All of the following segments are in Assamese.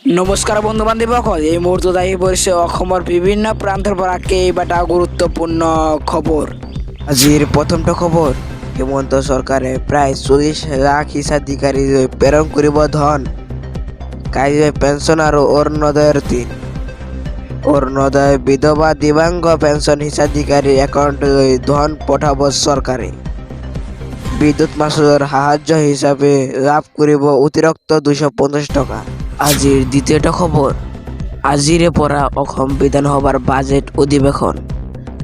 নমস্কাৰ বন্ধু বান্ধৱীসকল, এই মুহূৰ্তত আহি পৰিছে অসমৰ বিভিন্ন প্ৰান্তৰ পৰা কেইবাটা গুৰুত্বপূৰ্ণ খবৰ। আজিৰ প্ৰথমটো খবৰ, হিমন্ত চৰকাৰে প্ৰায় 40 লাখ হিতাধিকাৰীলৈ প্ৰেৰণ কৰিব ধন। কাইলৈ পেঞ্চন আৰু অৰুণোদয়ৰ দিন। অৰুণোদয়, বিধৱা, দিব্যাংগ পেঞ্চন হিতাধিকাৰীৰ একাউণ্টলৈ ধন পঠাব চৰকাৰে। বিদ্যুৎ মাচুলৰ সাহায্য হিচাপে লাভ কৰিব অতিৰিক্ত 250 টকা। আজিৰ দ্বিতীয়টো খবৰ, আজিৰে পৰা অসম বিধানসভাৰ বাজেট অধিৱেশন।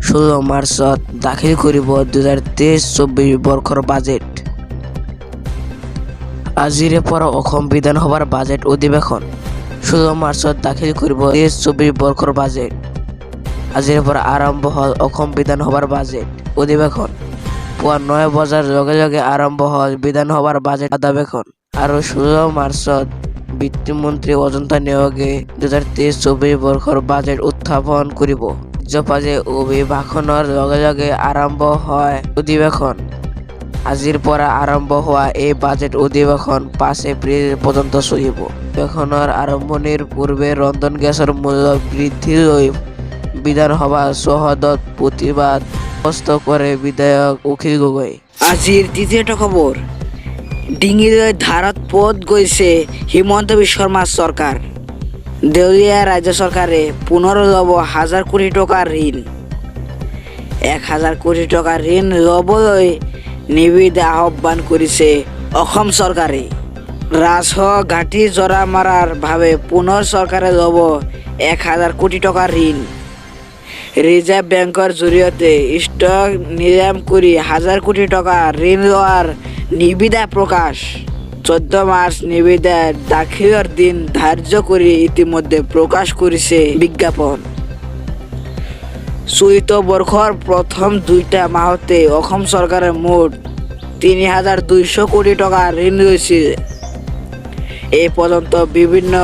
16 মাৰ্চত দাখিল কৰিব 2023-24 বৰ্ষৰ বাজেট। আজিৰে পৰা অসম বিধানসভাৰ বাজেট অধিৱেশন। 16 মাৰ্চত দাখিল কৰিব 23-24 বৰ্ষৰ বাজেট। আজিৰে পৰা আৰম্ভ হ'ল অসম বিধানসভাৰ বাজেট অধিৱেশন। পুৱা 9 বজাৰ লগে লগে আৰম্ভ হ'ল বিধানসভাৰ বাজেট অধিৱেশন আৰু 16 মাৰ্চত বিত্তমন্ত্ৰী অজন্তা নেওগে 2023-24 বৰ্ষৰ বাজেট উত্থাপন কৰিব। ৰাজ্যপালে অভিভাষণৰ লগে লগে আৰম্ভ হয় অধিৱেশন। আজিৰ পৰা আৰম্ভ হোৱা এই বাজেট অধিৱেশন 5 এপ্ৰিল পৰ্যন্ত চলিব। অধিৱেশনৰ আৰম্ভণিৰ পূৰ্বে ৰন্ধন গেছৰ মূল্য বৃদ্ধিলৈ বিধানসভা চৌহদত প্ৰতিবাদ সাব্যস্ত কৰে বিধায়ক অখিল গগৈ। আজিৰ তৃতীয়টো খবৰ, ডিঙিলৈ ধাৰত পথ গৈছে হিমন্ত বিশ্ব শৰ্মা চৰকাৰ। দেউলীয়া ৰাজ্য চৰকাৰে পুনৰ ল'ব 1000 কোটি টকাৰ ঋণ। 1000 কোটি টকাৰ ঋণ ল'বলৈ নিবিদা আহ্বান কৰিছে অসম চৰকাৰে। ৰাজহ ঘাটি জৰা মৰাৰ ভাৱে পুনৰ চৰকাৰে ল'ব 1000 কোটি টকাৰ ঋণ। ৰিজাৰ্ভ বেংকৰ জৰিয়তে ষ্টক নিলাম কৰি 1000 কোটি টকা ঋণ লোৱাৰ নিবিদা প্ৰকাশ। 14 মাৰ্চ নিবিদা দাখিলৰ দিন ধাৰ্য কৰি ইতিমধ্যে প্ৰকাশ কৰিছে বিজ্ঞাপন। চলিত বৰ্ষৰ প্ৰথম 2টা মাহতে অসম চৰকাৰে মুঠ 3200 কোটি টকা ঋণ লৈছিল। এই পৰ্যন্ত বিভিন্ন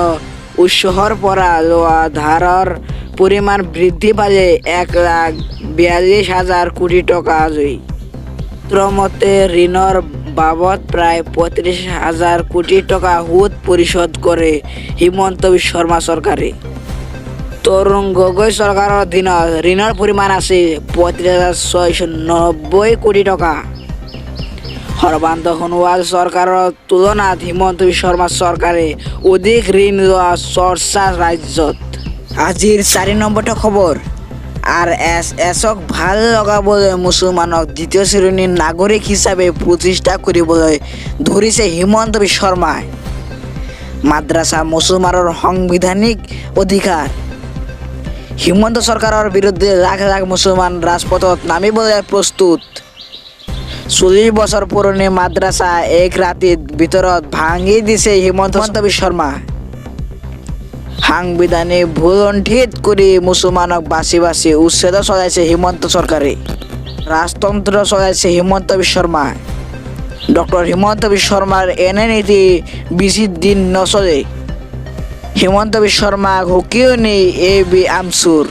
উৎসৰ পৰা লোৱা ধাৰৰ পৰিমাণ বৃদ্ধি পালে 1,42,000 কোটি টকালৈ। মতে ঋণৰ বাবদ প্ৰায় 35,000 কোটি টকা সুদ পৰিশোধ কৰে হিমন্ত বিশ্ব শৰ্মা চৰকাৰে। তৰুণ গগৈ চৰকাৰৰ দিনত ঋণৰ পৰিমাণ আছিল 35,690 কোটি টকা। সৰ্বানন্দ সোণোৱাল চৰকাৰৰ তুলনাত হিমন্ত বিশ্ব শৰ্মা চৰকাৰে অধিক ঋণ লোৱা চৰ্চা ৰাজ্যত। আজিৰ 4 নম্বৰটো খবৰ, RSSক ভাল লগাবলৈ মুছলমানক দ্বিতীয় শ্ৰেণীৰ নাগৰিক হিচাপে প্ৰতিষ্ঠা কৰিবলৈ ধৰিছে হিমন্ত বিশ্ব শৰ্মাই। মাদ্ৰাছা মুছলমানৰ সাংবিধানিক অধিকাৰ। হিমন্ত চৰকাৰৰ বিৰুদ্ধে লাখ লাখ মুছলমান ৰাজপথত নামিবলৈ প্ৰস্তুত। 40 বছৰ পুৰণি মাদ্ৰাছা এক ৰাতিৰ ভিতৰত ভাঙি দিছে হিমন্ত বিশ্ব শৰ্মা। সাংবিধানিক ভুল লণ্ঠিত কৰি মুছলমানক বাছি বাছি উচ্ছেদ চলাইছে হিমন্ত চৰকাৰে। ৰাজতন্ত্ৰ চলাইছে হিমন্ত বিশ্ব শৰ্মাই। ডক্টৰ হিমন্ত বিশ্ব শৰ্মাৰ এনে নীতি বেছি দিন নচলে। হিমন্ত বিশ্ব শৰ্মাক হুকিওনি AB আমচুৰ।